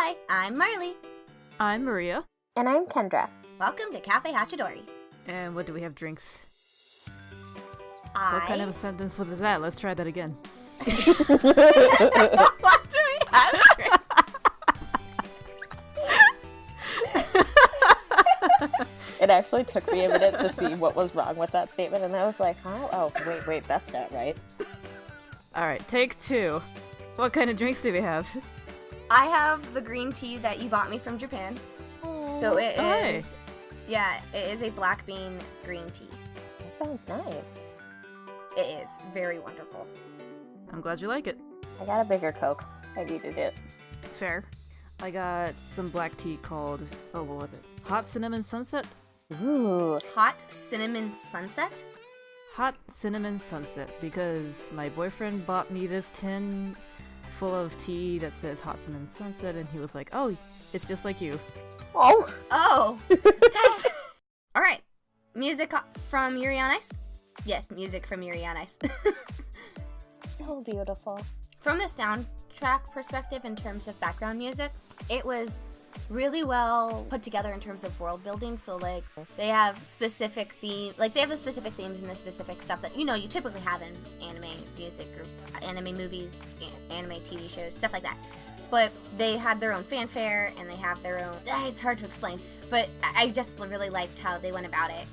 Hi, I'm Marley. I'm Maria. And I'm Kendra. Welcome to Cafe Hachidori. And what do we have drinks? What kind of a sentence was that? Let's try that again. What do we have drinks? It actually took me a minute to see what was wrong with that statement, and I was like, huh? Oh, wait, that's not right. Alright, take two. What kind of drinks do we have? I have the green tea that you bought me from Japan. So it is, it is a black bean green tea. That sounds nice. It is very wonderful. I'm glad you like it. I got a bigger Coke. I needed it. Fair. I got some black tea called, what was it? Hot Cinnamon Sunset? Ooh. Hot cinnamon sunset? Hot Cinnamon Sunset, because my boyfriend bought me this tin full of tea that says Hot Cinnamon Sunset, and he was like, oh, it's just like you. Oh, that's... Alright, music from Yuri on Ice? Yes, music from Yuri on Ice. So beautiful. From the soundtrack perspective, in terms of background music, it was really well put together in terms of world building. So like they have specific themes, like they have the specific themes and the specific stuff that you typically have in anime music or anime movies, anime TV shows, stuff like that. But they had their own fanfare and they have their own. It's hard to explain, but I just really liked how they went about it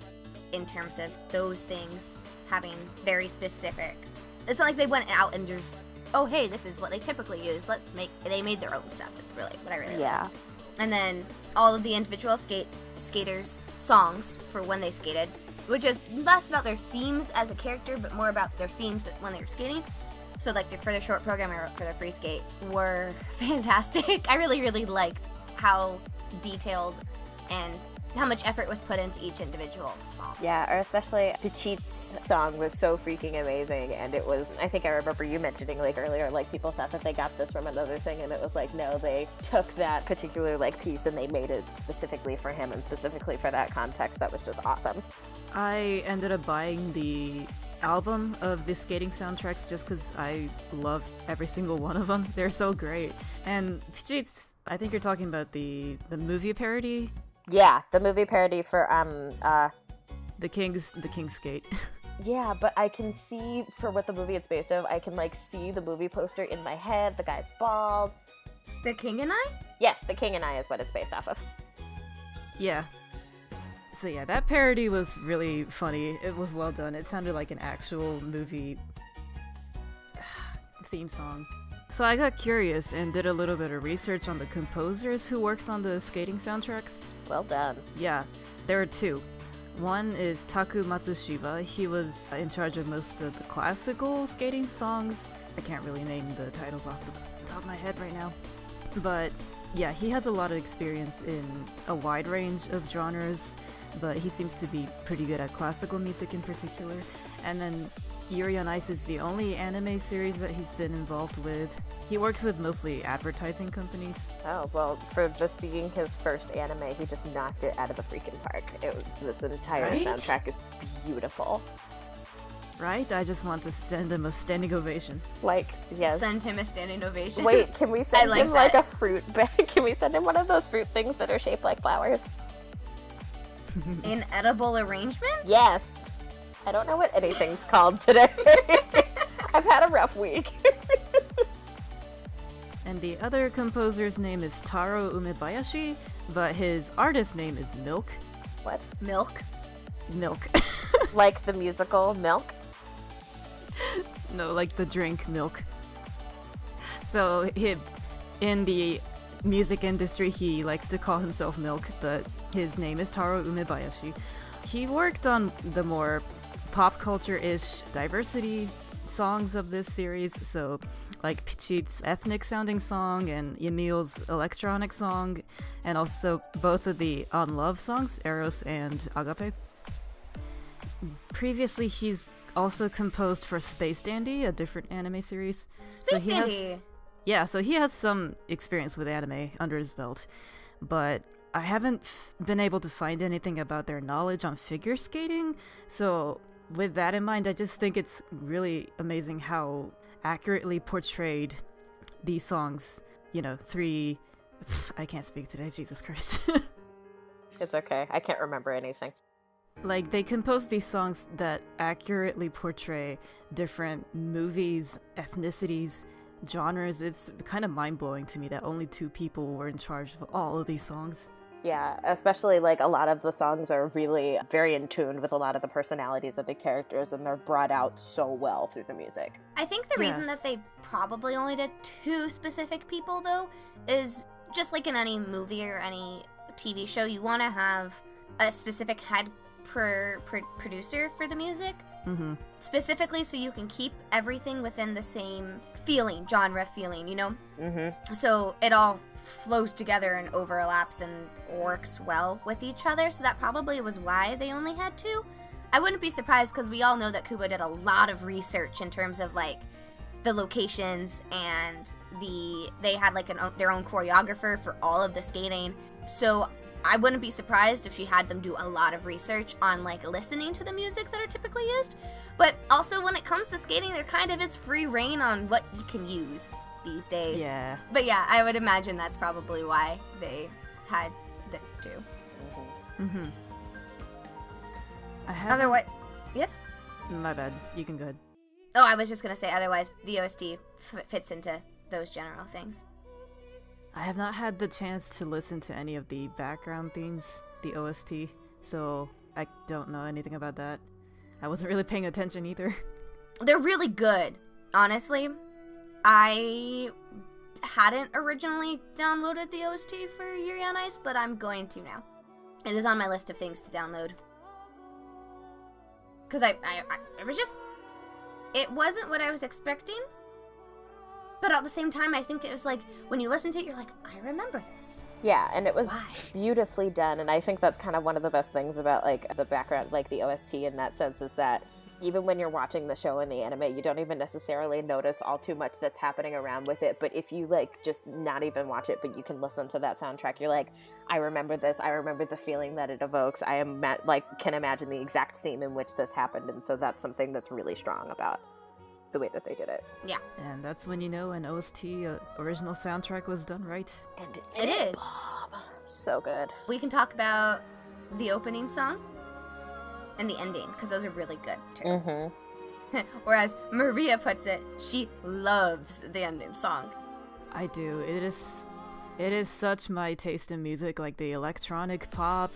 in terms of those things having very specific. It's not like they went out and just, oh hey, this is what they typically use. They made their own stuff. It's really what I really like. And then all of the individual skaters' songs for when they skated, which is less about their themes as a character, but more about their themes when they were skating. So like for their short program or for their free skate were fantastic. I really, really liked how detailed and how much effort was put into each individual song. Yeah, or especially Pitchit's song was so freaking amazing, and it was, I think I remember you mentioning like earlier, like people thought that they got this from another thing, and it was like, no, they took that particular like piece and they made it specifically for him and specifically for that context. That was just awesome. I ended up buying the album of the skating soundtracks just because I love every single one of them. They're so great. And Pitchit's, I think you're talking about the movie parody. Yeah, the movie parody for The King's Skate. Yeah, but I can see for what the movie it's based of, I can like see the movie poster in my head. The guy's bald. The King and I? Yes, The King and I is what it's based off of. Yeah. So yeah, that parody was really funny. It was well done. It sounded like an actual movie theme song. So I got curious and did a little bit of research on the composers who worked on the skating soundtracks. Well done. Yeah, there are two. One is Taku Matsushiba. He was in charge of most of the classical skating songs. I can't really name the titles off the top of my head right now. But yeah, he has a lot of experience in a wide range of genres, but he seems to be pretty good at classical music in particular. And then Yuri on Ice is the only anime series that he's been involved with. He works with mostly advertising companies. Oh, well, for this being his first anime, he just knocked it out of the freaking park. This entire soundtrack is beautiful. Right? I just want to send him a standing ovation. Like, yes. Send him a standing ovation. Wait, can we send him like a fruit bag? Can we send him one of those fruit things that are shaped like flowers? An edible arrangement? Yes. I don't know what anything's called today. I've had a rough week. And the other composer's name is Taro Umebayashi, but his artist name is Milk. What? Milk? Milk. Like the musical Milk? No, like the drink Milk. So in the music industry, he likes to call himself Milk, but his name is Taro Umebayashi. He worked on the more pop culture-ish diversity songs of this series, so like Pitchit's ethnic sounding song and Emil's electronic song, and also both of the On Love songs, Eros and Agape. Previously, he's also composed for Space Dandy, a different anime series. Space Dandy! So he has some experience with anime under his belt, but I haven't been able to find anything about their knowledge on figure skating, so with that in mind, I just think it's really amazing how accurately portrayed these songs, 3 I can't speak today, Jesus Christ. It's okay. I can't remember anything. Like, they compose these songs that accurately portray different movies, ethnicities, genres. It's kind of mind-blowing to me that only 2 people were in charge of all of these songs. Yeah, especially like a lot of the songs are really very in tune with a lot of the personalities of the characters, and they're brought out so well through the music. I think the reason Yes. that they probably only did 2 specific people, though, is just like in any movie or any TV show, you want to have a specific head producer for the music. Mm-hmm. Specifically so you can keep everything within the same genre feeling, you know? Mm-hmm. So it all flows together and overlaps and works well with each other. So that probably was why they only had 2. I wouldn't be surprised because we all know that Kubo did a lot of research in terms of like the locations, and they had like their own choreographer for all of the skating. So I wouldn't be surprised if she had them do a lot of research on like listening to the music that are typically used. But also when it comes to skating, there kind of is free reign on what you can use these days. Yeah. But yeah, I would imagine that's probably why they had the 2. Mm-hmm. Mm-hmm. I have. Otherwise, yes? My bad. You can go ahead. Oh, I was just gonna say, otherwise the OST fits into those general things. I have not had the chance to listen to any of the background themes, the OST, so I don't know anything about that. I wasn't really paying attention either. They're really good, honestly. I hadn't originally downloaded the OST for Yuri on Ice, but I'm going to now. It is on my list of things to download. Because it was just... It wasn't what I was expecting. But at the same time, I think it was like, when you listen to it, you're like, I remember this. Yeah, and it was Why? beautifully done, and I think that's kind of one of the best things about like the background, like the OST in that sense, is that even when you're watching the show in the anime, you don't even necessarily notice all too much that's happening around with it. But if you like just not even watch it, but you can listen to that soundtrack, you're like, I remember this. I remember the feeling that it evokes. I am can imagine the exact scene in which this happened, and so that's something that's really strong about the way that they did it. Yeah. And that's when you know an OST original soundtrack was done right. And It is. bomb. So good. We can talk about the opening song and the ending, because those are really good, too. Mm-hmm. Whereas Maria puts it, she loves the ending song. I do. It is such my taste in music, like the electronic pop,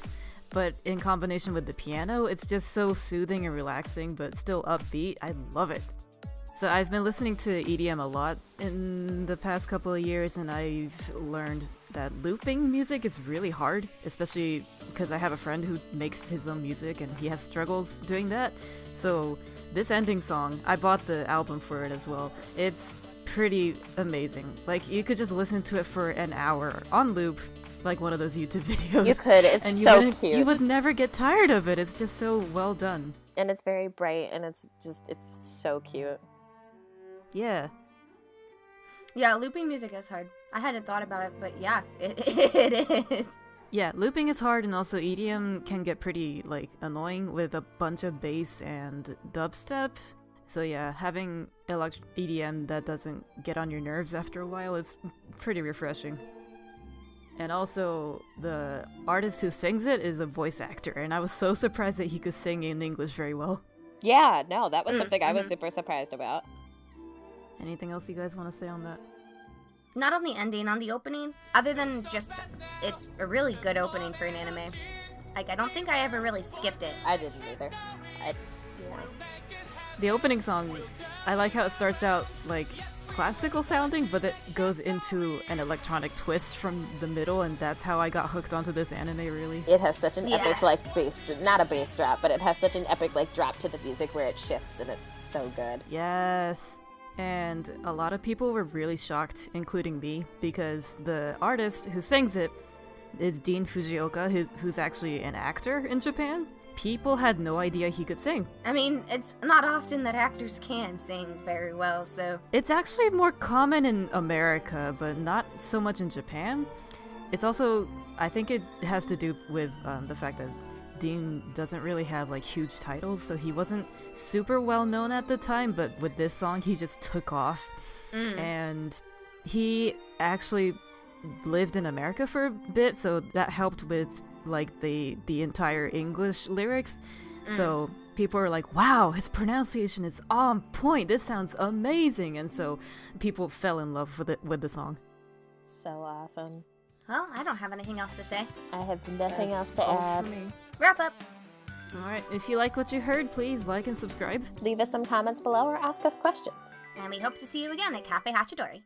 but in combination with the piano, it's just so soothing and relaxing, but still upbeat. I love it. So I've been listening to EDM a lot in the past couple of years, and I've learned that looping music is really hard, especially because I have a friend who makes his own music and he has struggles doing that. So this ending song, I bought the album for it as well. It's pretty amazing. Like, you could just listen to it for an hour on loop, like one of those YouTube videos. You could. It's and so cute. You would never get tired of it. It's just so well done. And it's very bright, and it's so cute. Yeah. Yeah, looping music is hard. I hadn't thought about it, but yeah, it is. Yeah, looping is hard, and also EDM can get pretty, like, annoying with a bunch of bass and dubstep. So yeah, having EDM that doesn't get on your nerves after a while is pretty refreshing. And also, the artist who sings it is a voice actor, and I was so surprised that he could sing in English very well. Yeah, no, that was something I Mm-hmm. was super surprised about. Anything else you guys want to say on that? Not on the ending, on the opening. Other than just, it's a really good opening for an anime. Like, I don't think I ever really skipped it. I didn't either. The opening song, I like how it starts out, like, classical sounding, but it goes into an electronic twist from the middle, and that's how I got hooked onto this anime, really. It has such an Yeah. epic, like, not a bass drop, but it has such an epic, like, drop to the music where it shifts, and it's so good. Yes. And a lot of people were really shocked, including me, because the artist who sings it is Dean Fujioka, who's actually an actor in Japan. People had no idea he could sing. I mean, it's not often that actors can sing very well, so... It's actually more common in America, but not so much in Japan. It's also, I think it has to do with the fact that Dean doesn't really have like huge titles, so he wasn't super well known at the time, but with this song he just took off. And he actually lived in America for a bit, so that helped with like the entire English lyrics. So people are like, wow, his pronunciation is on point, this sounds amazing, and so people fell in love with the song. So awesome. Well, I don't have anything else to say. I have nothing else to all add. for me. Wrap up. Alright, if you like what you heard, please like and subscribe. Leave us some comments below or ask us questions. And we hope to see you again at Cafe Hachidori.